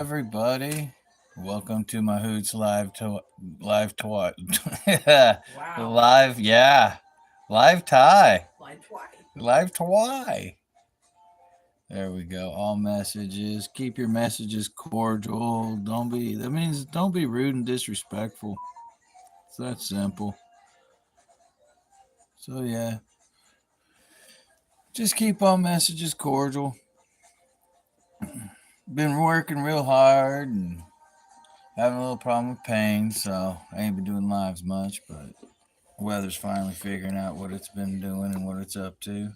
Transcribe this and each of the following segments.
everybody. Welcome to my Hoots Wow. live, yeah, live tie, Like twice. live Twi. There we go. All messages. Keep your messages cordial. That means don't be rude and disrespectful. It's that simple. So yeah, just keep all messages cordial. Been working real hard and having a little problem with pain, so I ain't been doing lives much, but weather's finally figuring out what it's been doing and what it's up to.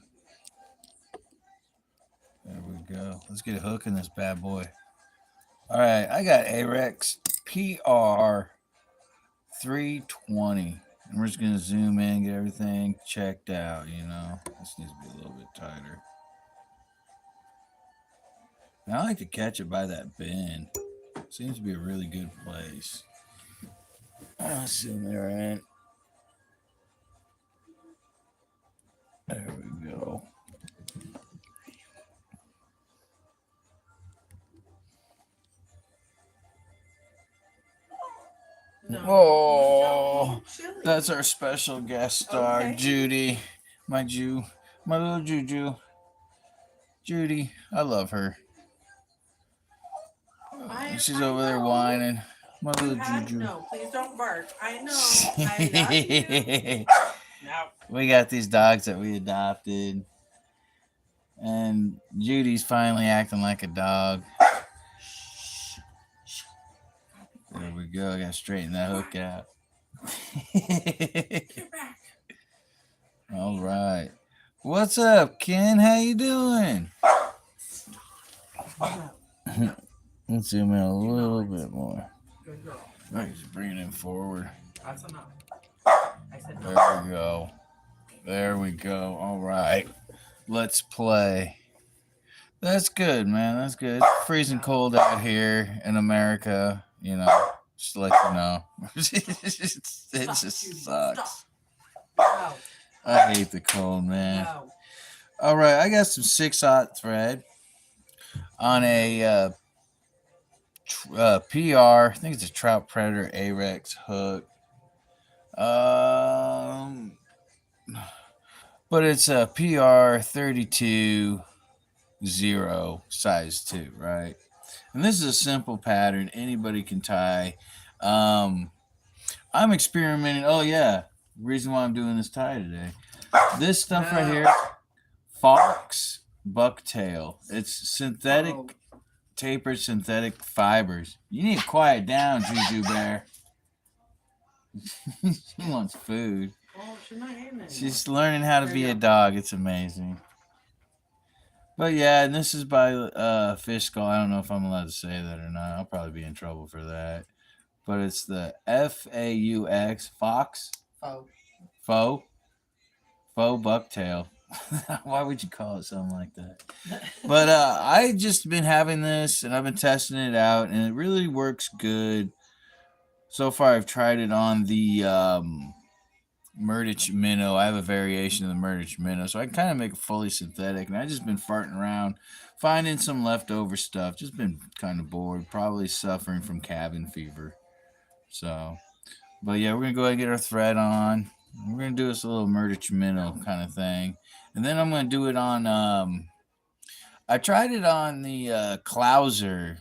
There we go. Let's get a hook in this bad boy. All right, I got Arex PR 320. And we're just going to zoom in, get everything checked out, you know. This needs to be a little bit tighter. And I like to catch it by that bend. Seems to be a really good place. I'll zoom there in. There we go. No. Oh, Chili. that's our special guest star, Okay. Judy. My little Juju. Judy, I love her. She's over there know. whining. My little Juju. No, please don't bark. I know. I love you. No. We got these dogs that we adopted. And Judy's finally acting like a dog. There we go. I gotta straighten that hook out. Get back. All right. What's up, Ken? How you doing? Let's zoom in a little bit more. Good girl. All right, just bring it in forward. That's enough. I said There no. we go. There we go. All right. Let's play. That's good, man. That's good. It's freezing cold out here in America, you know. Just to let you know. it just sucks. No. I hate the cold, man. No. All right, I got some 6/0 thread on a PR. I think it's a Trout Predator Arex hook. But it's a PR 32 0 size 2, right? And this is a simple pattern anybody can tie. I'm experimenting. Oh yeah, reason why I'm doing this tie today. This stuff right here, Faux Bucktail. It's synthetic, tapered synthetic fibers. You need to quiet down, Juju Bear. She wants food. Oh, she's not eating it. She's learning how to be a dog. It's amazing. But yeah, and this is by Fish Skull. I don't know if I'm allowed to say that or not. I'll probably be in trouble for that. But it's the FAUX Fox Oh. Faux Bucktail. Why would you call it something like that? But I just been having this and I've been testing it out and it really works good. So far, I've tried it on the Murdich Minnow. I have a variation of the Murdich Minnow, so I can kind of make it fully synthetic. And I just been farting around, finding some leftover stuff. Just been kind of bored, probably suffering from cabin fever. So, but yeah, we're gonna go ahead and get our thread on. We're gonna do this a little Murdich Minnow kind of thing, and then I'm gonna do it on. I tried it on the Clouser,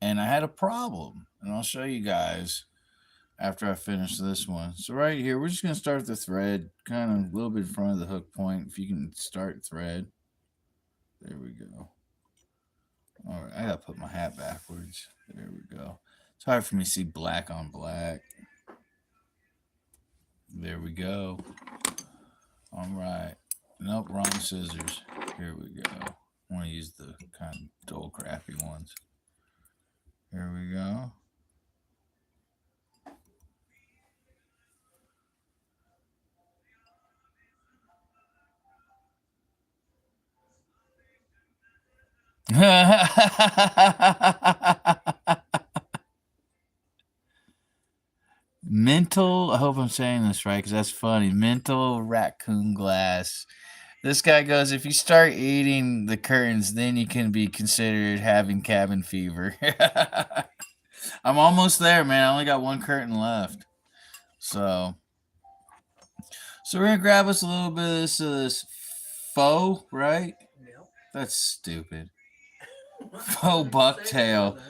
and I had a problem, and I'll show you guys after I finish this one. So right here, we're just gonna start the thread kind of a little bit in front of the hook point. If you can start thread, there we go. All right, I gotta put my hat backwards. There we go. It's hard for me to see black on black. There we go. All right. Nope, wrong scissors. Here we go. I want to use the kind of dull, crappy ones. Here we go. Mental, I hope I'm saying this right because that's funny. Mental raccoon glass. This guy goes, if you start eating the curtains, then you can be considered having cabin fever. I'm almost there, man. I only got one curtain left. So we're gonna grab us a little bit of this faux, right? Yep. That's stupid. Why Faux would you say bucktail that?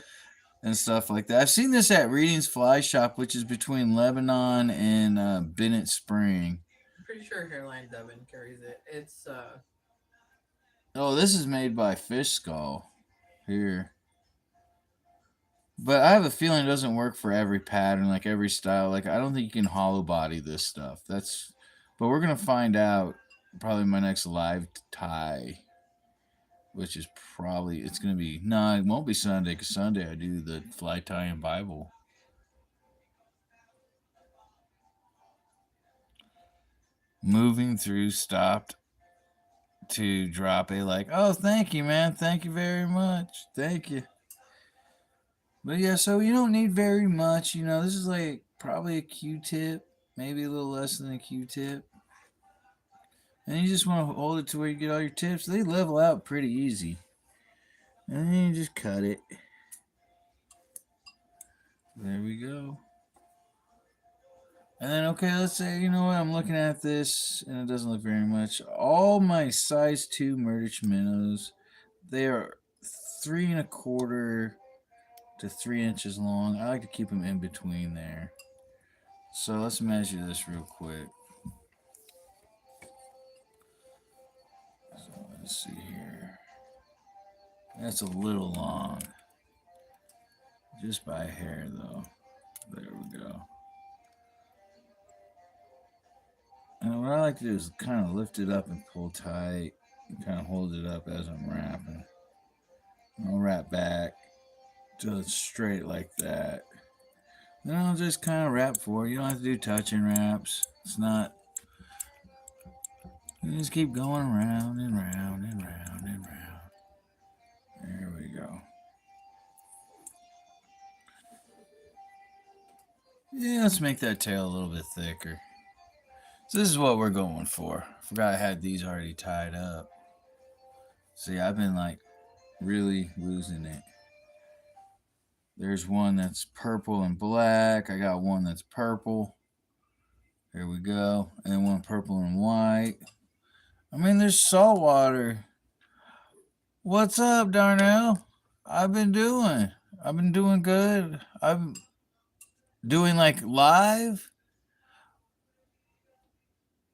and stuff like that. I've seen this at Reading's Fly Shop, which is between Lebanon and Bennett Spring. I'm pretty sure Hairline Devon carries it. It's Oh, this is made by Fish Skull here. But I have a feeling it doesn't work for every pattern, like every style. Like I don't think you can hollow body this stuff. But we're gonna find out probably my next live tie, which is probably it's gonna be no, it won't be Sunday because Sunday I do the fly tie and Bible. Moving through stopped to drop a like, oh thank you man, thank you very much, thank you. But yeah, so you don't need very much. This is like probably a Q-tip, maybe a little less than a Q-tip. And you just want to hold it to where you get all your tips. They level out pretty easy. And then you just cut it. There we go. And then, okay, let's say, you know what, I'm looking at this, and it doesn't look very much. All my size 2 Murdich minnows, they are 3 1/4 to 3 inches long. I like to keep them in between there. So let's measure this real quick. So let's see here. That's a little long. Just by a hair, though. There we go. And what I like to do is kind of lift it up and pull tight. And kind of hold it up as I'm wrapping. I'll wrap back till it's straight like that. Then I'll just kind of wrap forward. You don't have to do touching wraps. It's not. You just keep going around and round and round and round. There we go. Yeah, let's make that tail a little bit thicker. So this is what we're going for. Forgot I had these already tied up. See, I've been like really losing it. There's one that's purple and black. I got one that's purple. Here we go. And then one purple and white. I mean, there's saltwater. What's up, Darnell? I've been doing good. I'm doing like live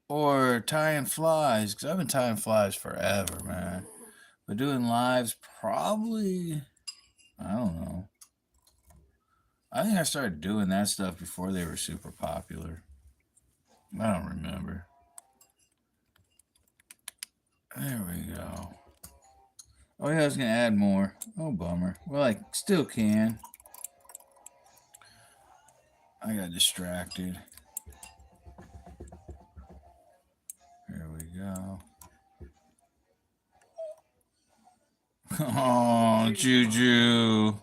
or tying flies because I've been tying flies forever, man. But doing lives probably, I don't know. I think I started doing that stuff before they were super popular. I don't remember. There we go. Oh yeah, I was gonna add more. Oh bummer. Well, I still can. I got distracted. There we go. Oh, Juju.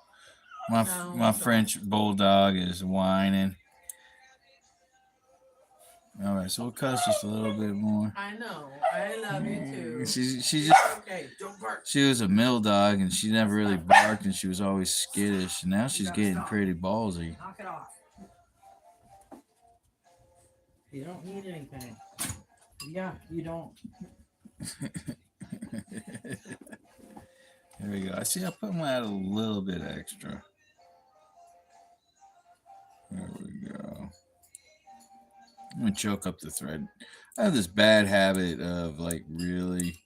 My French bulldog is whining. All right, so we'll cuss just a little bit more. I know. I love you too. She just Okay, don't bark. she was a mill dog and she never really barked and she was always skittish. And now she's getting pretty ballsy. Knock it off. You don't need anything. Yeah, you don't. There we go. I see I put mine a little bit extra. There we go. I'm gonna choke up the thread. I have this bad habit of like really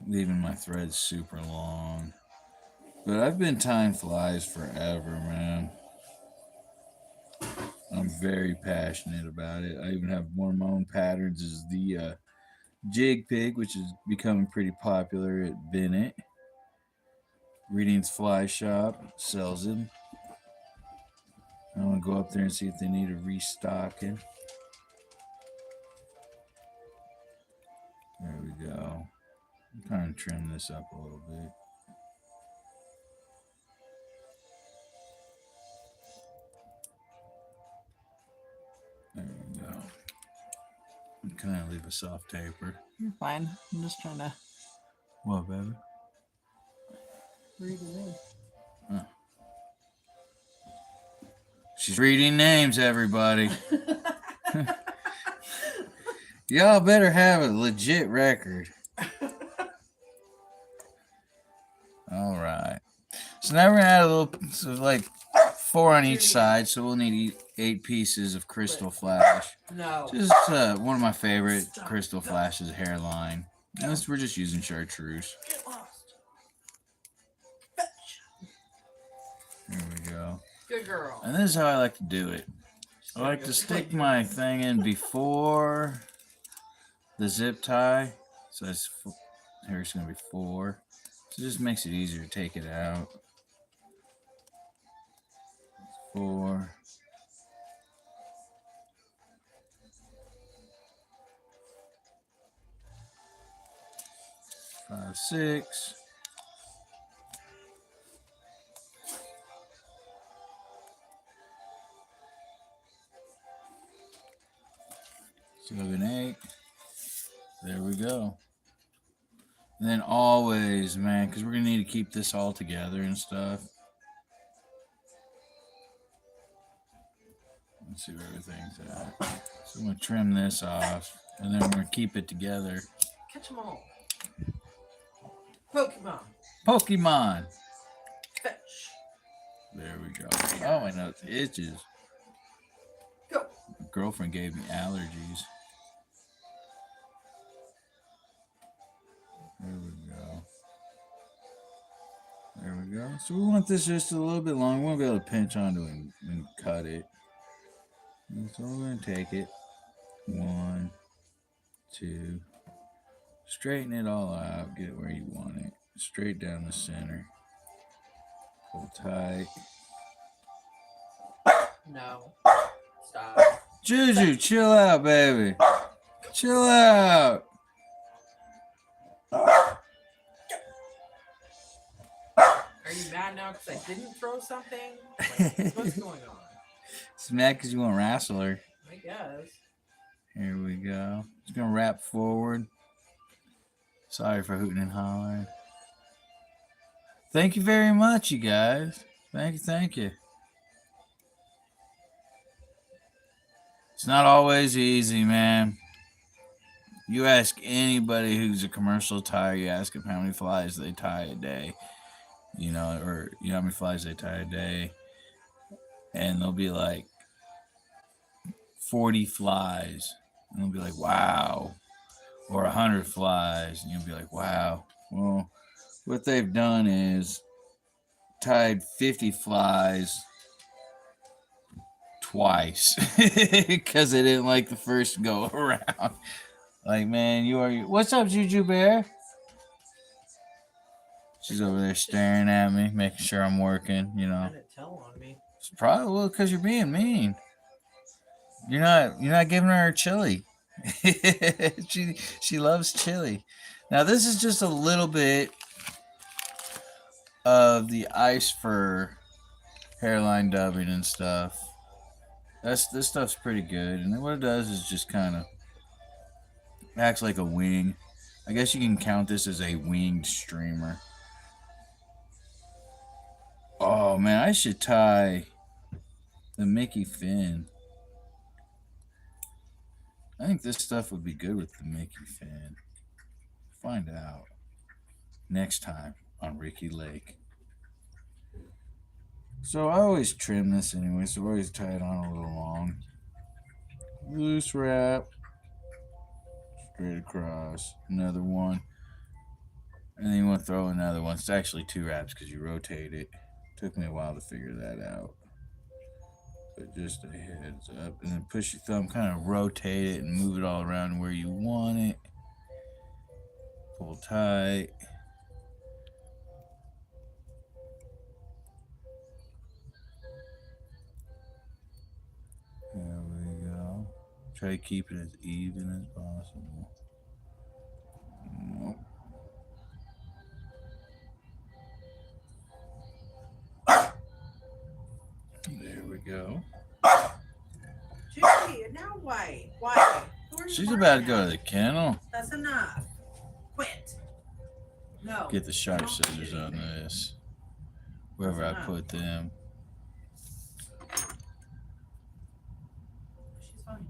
leaving my threads super long. But I've been tying flies forever, man. I'm very passionate about it. I even have one of my own patterns is the jig pig, which is becoming pretty popular at Bennett. Reading's Fly Shop sells them. I want to go up there and see if they need a restocking. There we go. I'm trying to trim this up a little bit. a soft taper. You're fine. I'm just trying to What, baby? read it in. Oh. She's reading names, everybody. Y'all better have a legit record. All right. So now we're gonna add a little, so like 4 on each side. So we'll need 8 pieces of crystal flash. No. Just one of my favorite crystal flashes, hairline. We're just using chartreuse. Get lost. There we go. Good girl. And this is how I like to do it. I like to stick my thing in before the zip tie. So that's here's gonna be 4. So it just makes it easier to take it out. 4. 5, 6. 7, 8. There we go. And then always, man, because we're going to need to keep this all together and stuff. Let's see where everything's at. So I'm going to trim this off, and then we're going to keep it together. Catch them all. Pokemon. Pokemon. Fetch. There we go. Oh, my nose itches. Go. My girlfriend gave me allergies. There we go. There we go. So we want this just a little bit long. We won't be able to pinch onto it and cut it. And so we're going to take it. 1, 2. Straighten it all out. Get it where you want it. Straight down the center. Pull tight. No. Stop. Juju, chill out, baby. Chill out. Are you mad now because I didn't throw something? Like, what's going on? It's mad because you want to wrestle her. I guess. Here we go. Just going to wrap forward. Sorry for hooting and hollering. Thank you very much, you guys. Thank you. It's not always easy, man. You ask anybody who's a commercial tire, you ask them how many flies they tie a day. You know, or you know how many flies they tie a day. And they'll be like 40 flies. And they'll be like, wow. Or 100 flies. And you'll be like, wow. Well, what they've done is tied 50 flies twice because they didn't like the first go around. Like, man, you are. What's up, Juju Bear? She's over there staring at me, making sure I'm working. You know, Trying to tell on me. it's probably because you're being mean. You're not giving her chili. she loves chili. Now this is just a little bit of the ice fur hairline dubbing and stuff. This stuff's pretty good, and then what it does is just kind of acts like a wing. I guess you can count this as a winged streamer. Oh man, I should tie the Mickey fin. I think this stuff would be good with the Mickey fin. Find out next time on Ricky Lake. So I always trim this anyway, so I always tie it on a little long. Loose wrap. Straight across. Another one. And then you want to throw another one. It's actually 2 wraps because you rotate it. Took me a while to figure that out. But just a heads up. And then push your thumb, kind of rotate it and move it all around where you want it. Pull tight. There we go. Try to keep it as even as possible. Nope. There we go. Judy, now why? Why? Who are are you She's barking about to go at? to the kennel. That's enough. Quit. No. Get the sharp Don't scissors do on anything. this. Wherever I put them. She's fine.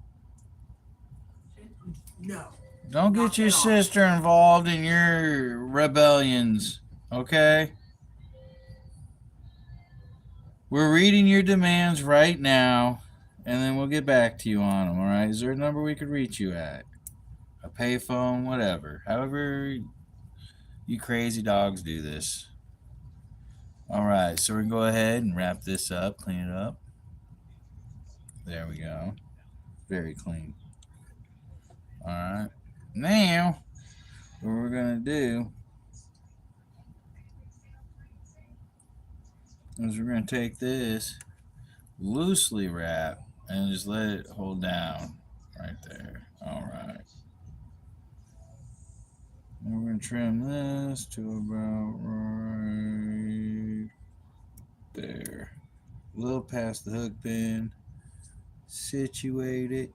No. Don't Knock get your it off. sister involved in your rebellions, okay? We're reading your demands right now, and then we'll get back to you on them, all right? Is there a number we could reach you at? A payphone, whatever. However you crazy dogs do this. All right, so we're going to go ahead and wrap this up, clean it up. There we go. Very clean. All right. Now, what we're going to do is we're going to take this loosely wrap and just let it hold down right there. All right. And we're going to trim this to about right there. A little past the hook pin. Situate it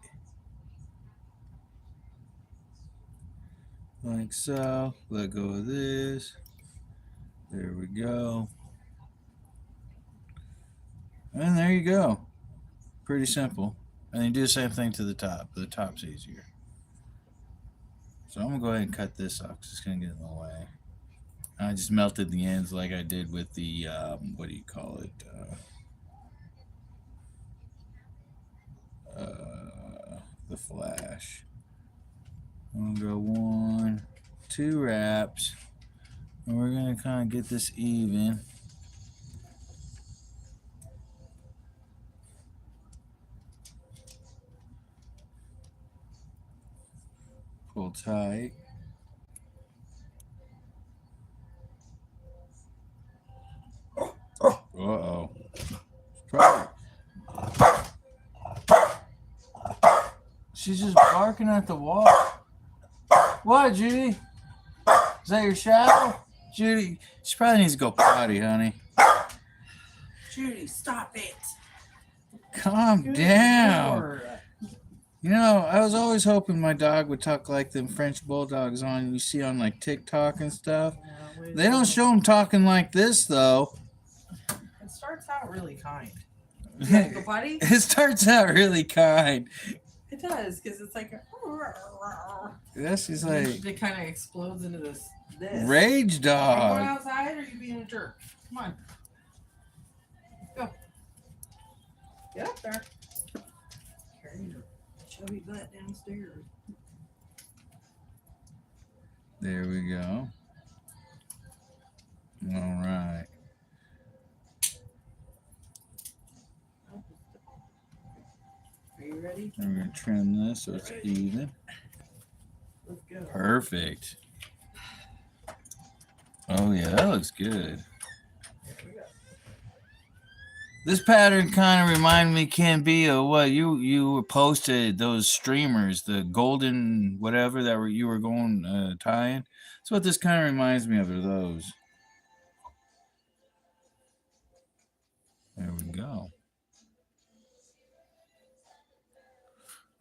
like so. Let go of this. There we go. And there you go. Pretty simple. And you do the same thing to the top. The top's easier. So I'm going to go ahead and cut this off because it's going to get in the way. I just melted the ends like I did with the, what do you call it? The flash. I'm going to go 1, 2 wraps. And we're going to kind of get this even. Pull tight. Uh-oh. She's just barking at the wall. What, Judy? Is that your shadow? Judy, she probably needs to go potty, honey. Judy, stop it. Calm down. You know, I was always hoping my dog would talk like them French bulldogs you see on like TikTok and stuff. They don't show them talking like this, though. It starts out really kind. You gotta go, buddy? It starts out really kind. It does, because it's like This is like it kind of explodes into this. rage Are you going dog. outside or are you being a jerk? Come on. Let's go. Get up there. Carry your chubby butt downstairs. There we go. All right. Are you ready? I'm going to trim this so it's even. Let's go. Perfect. Oh, yeah, that looks good. This pattern kind of reminded me, Can be of what you posted, those streamers, the golden whatever that you were going tying. That's what this kind of reminds me of, are those. There we go.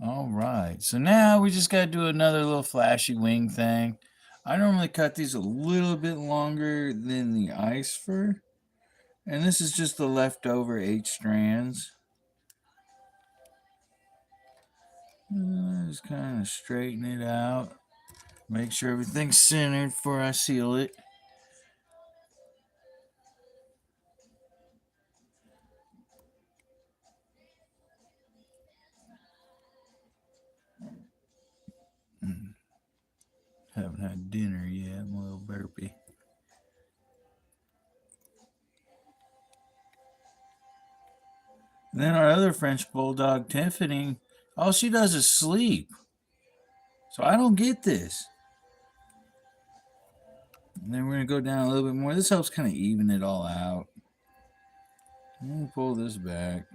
All right, so now we just got to do another little flashy wing thing. I normally cut these a little bit longer than the ice fur. And this is just the leftover 8 strands. Just kind of straighten it out. Make sure everything's centered before I seal it. Haven't had dinner yet. I'm a little burpy. Then our other French bulldog, Tiffany, all she does is sleep. So I don't get this. And then we're going to go down a little bit more. This helps kind of even it all out. I'm going to pull this back.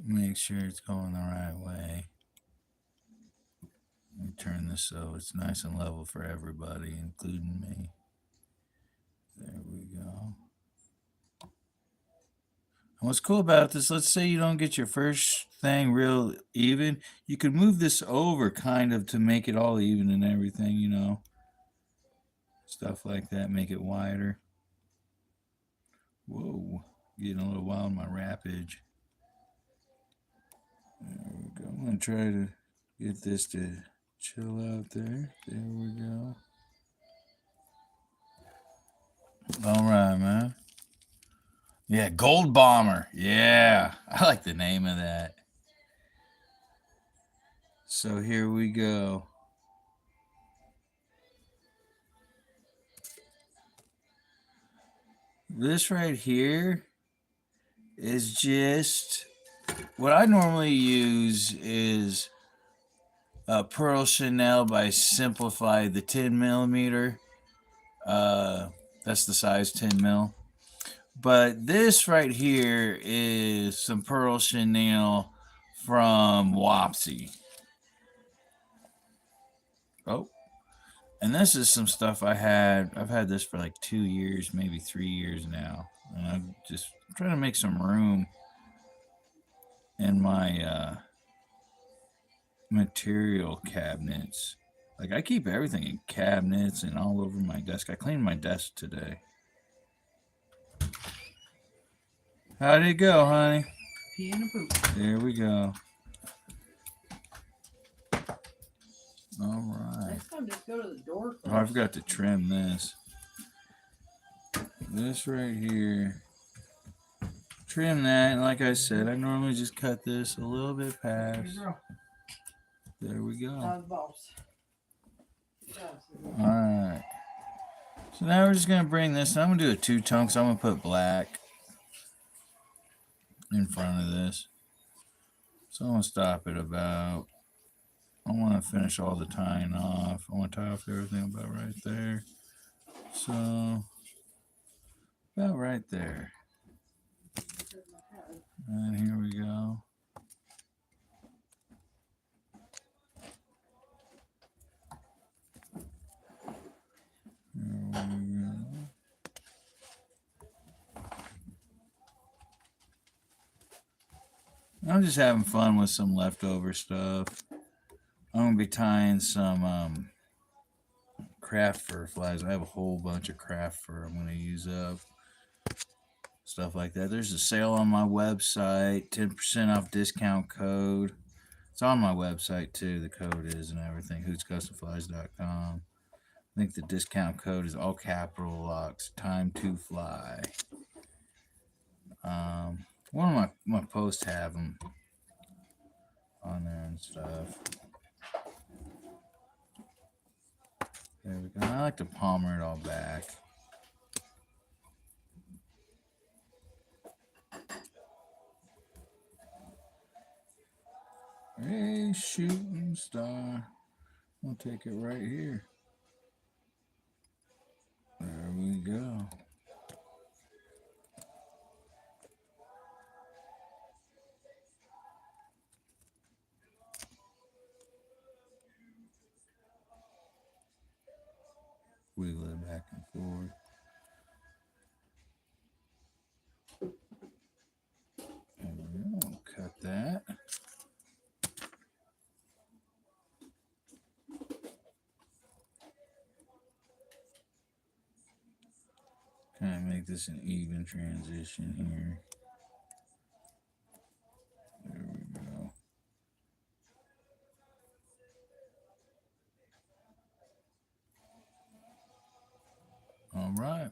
Make sure it's going the right way. Let me turn this so it's nice and level for everybody, including me. There we go. And what's cool about this, let's say you don't get your first thing real even, you could move this over kind of to make it all even and everything, you know. Stuff like that, make it wider. Whoa, getting a little wild in my rapage. There we go. I'm going to try to get this to chill out there. There we go. All right, man. Yeah, Gold Bomber. Yeah, I like the name of that. So here we go. This right here is just what I normally use is Pearl Chanel by Simplify, the 10 millimeter. That's the size 10 mil. But this right here is some Pearl Chanel from Wapsi. Oh, and this is some stuff I've had this for like 2 years, maybe 3 years now. And I'm just trying to make some room in my material cabinets. Like I keep everything in cabinets and all over my desk. I cleaned my desk today. How'd it go, honey? Pee and a poop. There we go. All right. Next time, just go to the door first. Oh, I forgot to trim this. This right here. Trim that, and like I said, I normally just cut this a little bit past. There we go. Boss. Alright. So now we're just going to bring this, and I'm going to do a two-tone, because I'm going to put black in front of this. So I'm going to stop it about, I want to finish all the tying off. I want to tie off everything about right there. So, about right there. And here we go. There we go. I'm just having fun with some leftover stuff. I'm going to be tying some craft fur flies. I have a whole bunch of craft fur I'm going to use up. Stuff like that. There's a sale on my website, 10% off discount code. It's on my website too, the code is and everything, hootscustomflies.com. I think the discount code is all capital locks, time to fly. One of my posts have them on there and stuff. There we go. I like to palmer it all back. Hey, shooting star. I'll take it right here. There we go. Wiggle it back and forth. There we go. Cut that. Kind of make this an even transition here. There we go. All right.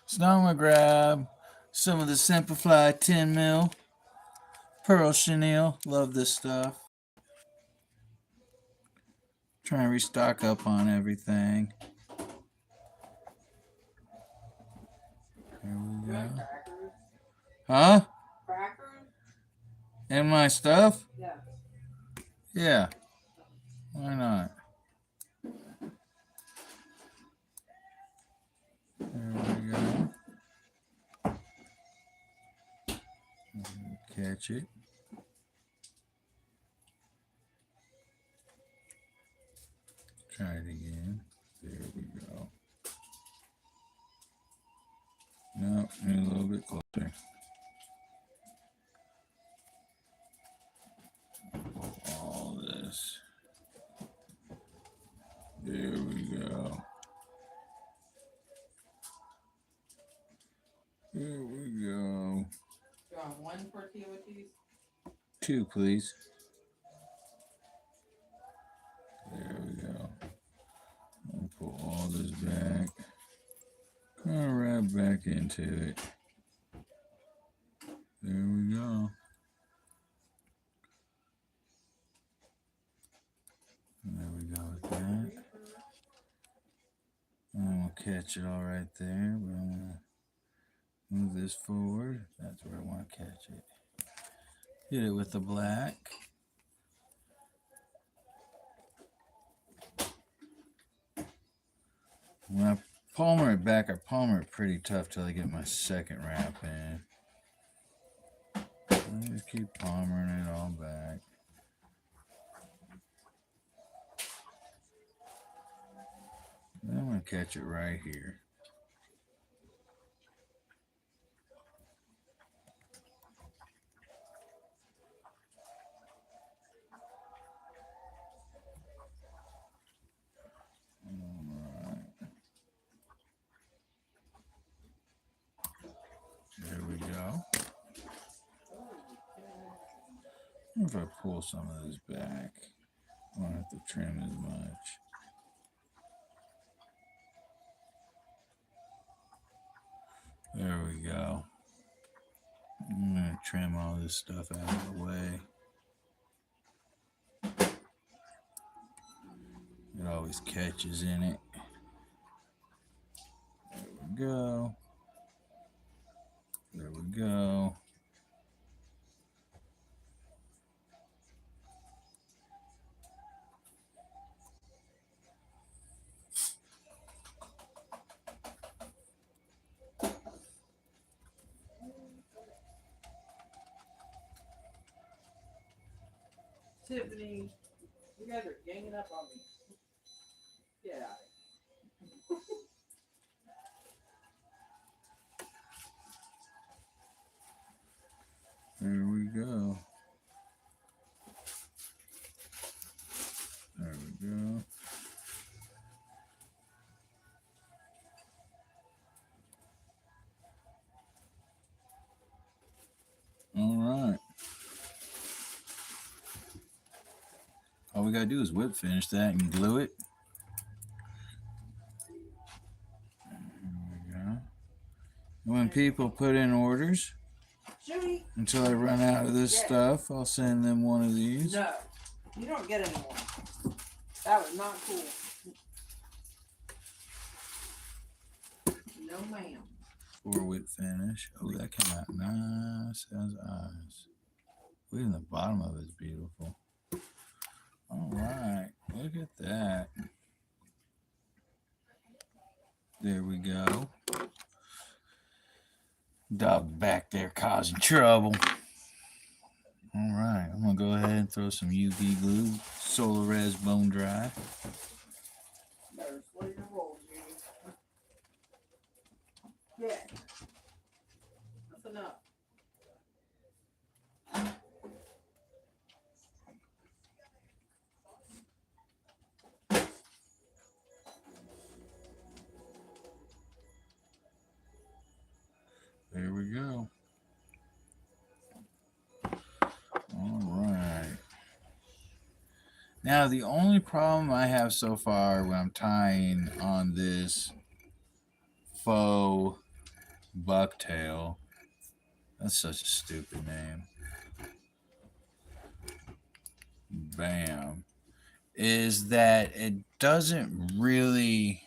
So now I'm going to grab some of the Simplify 10 mil Pearl Chanel. Love this stuff. Try and restock up on everything. There we go. Huh? Crackers? And my stuff? Yeah. Yeah. Why not? There we go. Catch it. Try it again. There we go. No, a little bit closer. 2, please. There we go. I'll pull all this back. Kind of wrap back into it. There we go. And there we go with that. And we'll catch it all right there. But I'm going to move this forward. That's where I want to catch it. Hit it with the black. When I palmer it back, I palmer it pretty tough till I get my second wrap in. I just keep palmering it all back. Then I'm going to catch it right here. There we go. If I pull some of this back, I don't have to trim as much. There we go. I'm going to trim all this stuff out of the way. It always catches in it. There we go. There we go. Tiffany, you guys are ganging up on me. Get out of There we go. There we go. All right. All we gotta do is whip finish that and glue it. There we go. When people put in orders, Judy, until I run out of this stuff, I'll send them one of these. no, you don't get any more. That was not cool. No, ma'am. For whip finish. Oh, that came out nice as eyes. Even the bottom of it's beautiful. All right, look at that. There we go. Dog back there causing trouble. All right, I'm gonna go ahead and throw some UV glue, Solar Res Bone Dry. Better slow your roll, Judy. Yeah. That's enough. There we go. All right. Now, the only problem I have so far when I'm tying on this Faux Bucktail, that's such a stupid name. Bam. Is that it doesn't really,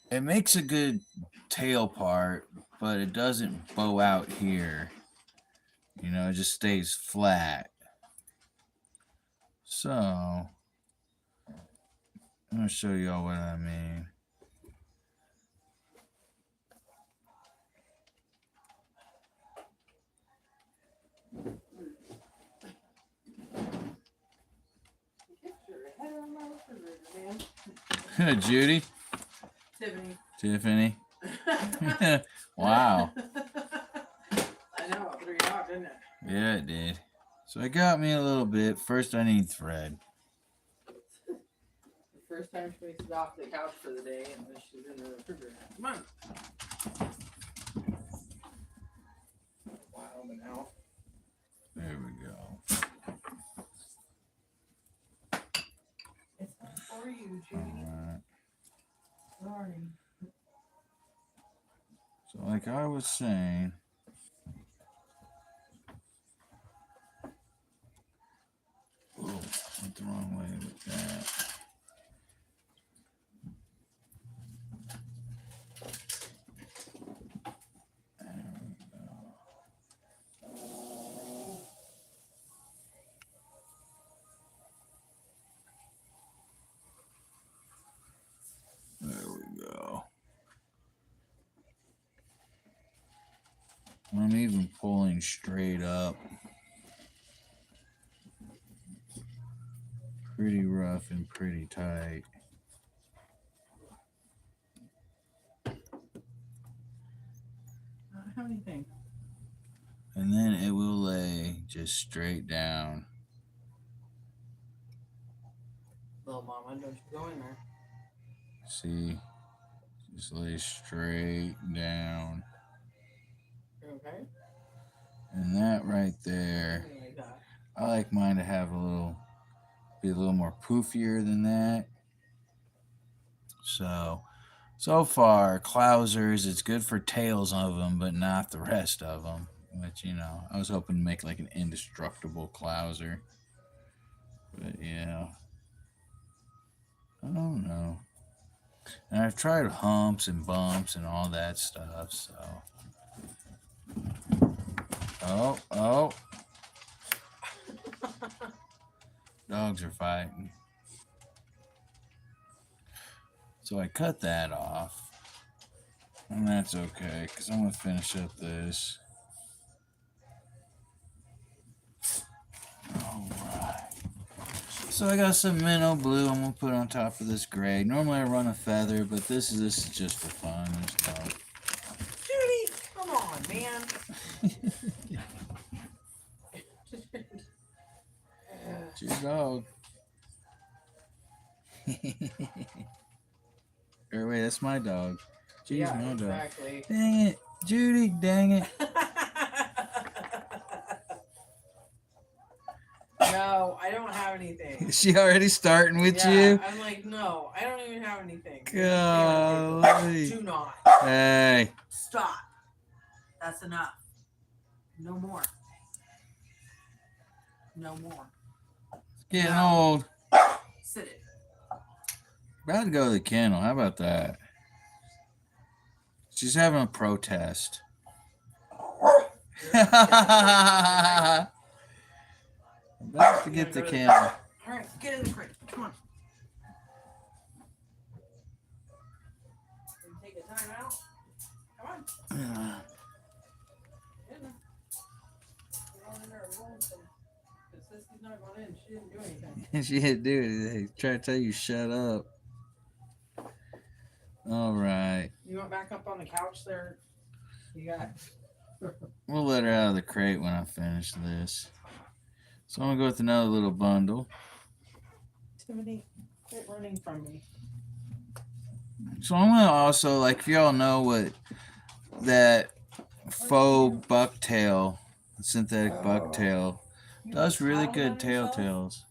it makes a good tail part, but it doesn't bow out here. You know, it just stays flat. So, I'm going to show y'all what I mean. Judy? Tiffany. Wow. I know, it threw you off, didn't it? Yeah, it did. So it got me a little bit. First, I need thread. The first time she makes it off the couch for the day, and then she's in the refrigerator. Come on. Wild and out. There we go. It's not for you, All Judy. right. Sorry. So, like I was saying, oh, went the wrong way with that. There we go. I'm even pulling straight up. Pretty rough and pretty tight. I don't have anything. And then it will lay just straight down. Little mama, don't you go in there. See? Just lay straight down. You okay? And that right there, Something like that. I like mine to have be a little more poofier than that. So far, Clousers, it's good for tails of them, but not the rest of them. But, I was hoping to make like an indestructible Clouser. But, yeah. I don't know. And I've tried humps and bumps and all that stuff, so. Oh. Dogs are fighting. So I cut that off. And that's okay, because I'm going to finish up this. Alright. So I got some minnow blue I'm going to put on top of this gray. Normally I run a feather, but this is just for fun and stuff. Judy, come on, man. It's your dog. Or wait, that's my dog. Jeez, yeah, my dog. exactly. Dang it. Judy, dang it. No, I don't have anything. Is she already starting with Yeah, you? I'm like, no, I don't even have anything. Golly. Do not. Hey. Stop. That's enough. No more. No more. Getting No. old. Sit it. About to go to the kennel. How about that? She's having a protest. About to get the kennel. All right, get in the crate. Come on. Take a time out. Come on. Get in there. Get on in there and roll some. Because Sissy's not going in. She didn't do anything. She didn't do anything. Try to tell you shut up. All right. You want back up on the couch there? You got. We'll let her out of the crate when I finish this. So I'm going to go with another little bundle. Timothy, quit running from me. So I'm going to also, like, if y'all know what that faux bucktail, synthetic bucktail, does really good tails.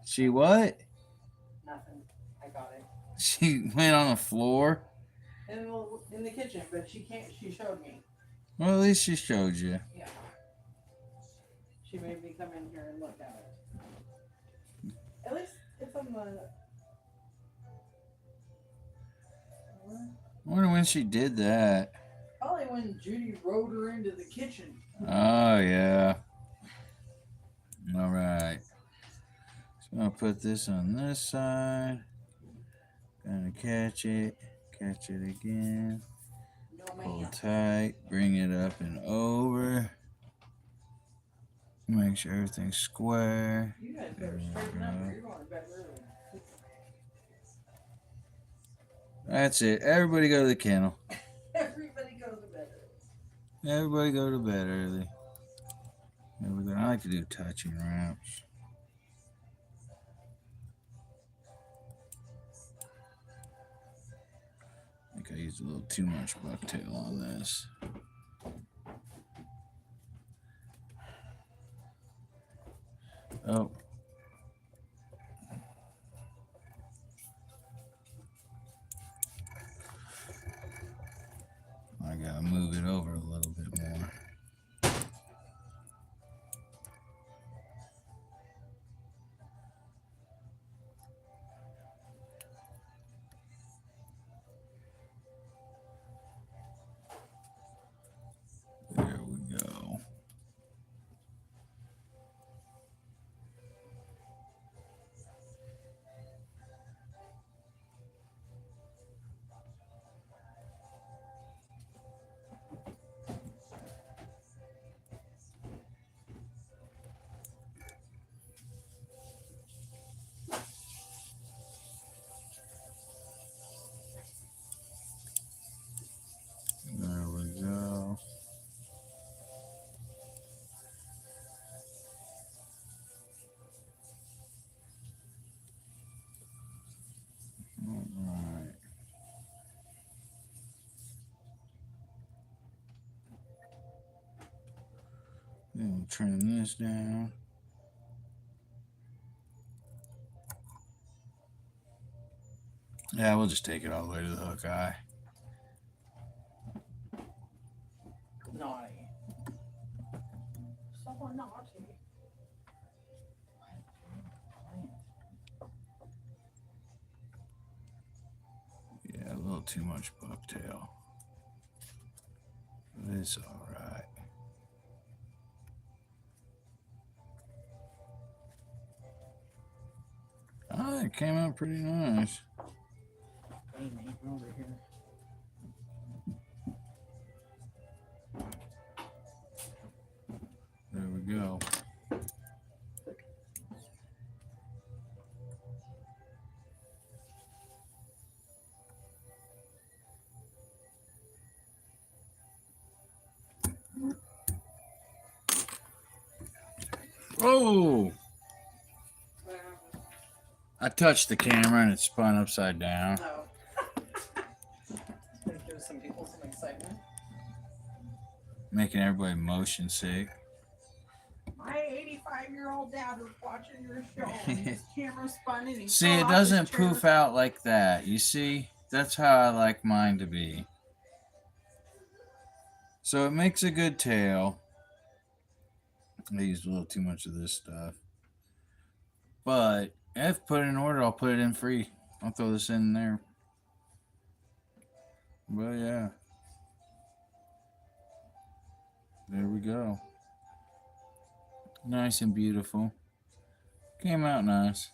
She what? Nothing. I got it. She went on the floor? In the kitchen, but she can't. She showed me. Well, at least she showed you. Yeah. She made me come in here and look at it. At least it's on the. I wonder when she did that. Probably when Judy rode her into the kitchen. Oh, yeah. All right. So I'll put this on this side. Gonna catch it again. No, Pull ma'am. tight, bring it up and over. Make sure everything's square. You guys better straighten up or you're going to bed early. That's it. Everybody go to the kennel. Everybody go to bed early. Everybody go to bed early. There we go. I like to do touching wraps. I think I used a little too much bucktail on this. Oh. I gotta move it over a little bit more. There we go. There we go. All right. Then we'll trim this down. Yeah, we'll just take it all the way to the hook eye. Naughty. So naughty. Yeah, a little too much bucktail. It's all right. Oh, it came out pretty nice. Hey, Nate, over here. There we go. Oh! I touched the camera and it spun upside down. Oh. Gonna give some people some excitement. Making everybody motion sick. My 85-year-old dad was watching your show and his camera spun and he See, fell it off his doesn't chair. poof out like that. You see? That's how I like mine to be. So it makes a good tail. I used a little too much of this stuff. But if put it in order, I'll put it in free. I'll throw this in there. Well, yeah. There we go. Nice and beautiful. Came out nice.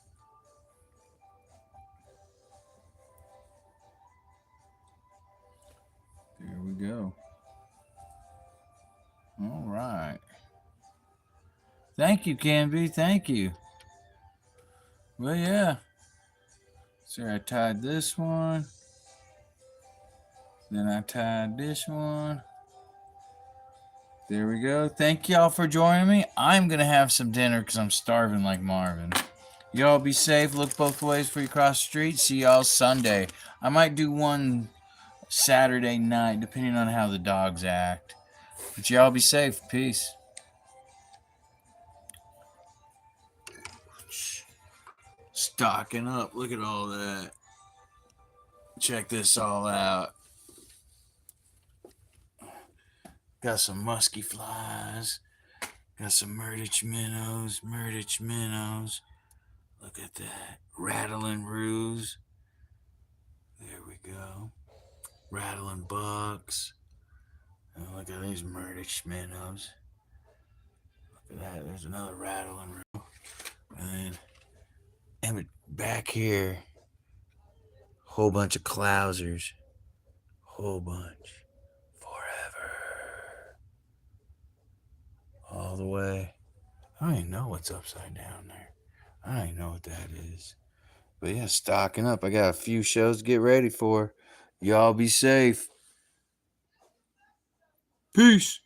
There we go. All right. Thank you, Canby. Thank you. Well, yeah. So I tied this one. Then I tied this one. There we go. Thank y'all for joining me. I'm going to have some dinner because I'm starving like Marvin. Y'all be safe. Look both ways before you cross the street. See y'all Sunday. I might do one Saturday night, depending on how the dogs act. But y'all be safe. Peace. Stocking up. Look at all that. Check this all out. Got some musky flies. Got some Murdich minnows. Look at that. Rattling roos. There we go. Rattling bucks. And look at these Murdich minnows. Look at that. There's another rattling roo. And then back here, whole bunch of clousers. Whole bunch. Forever. All the way. I don't even know what's upside down there. I don't even know what that is. But yeah, stocking up. I got a few shows to get ready for. Y'all be safe. Peace.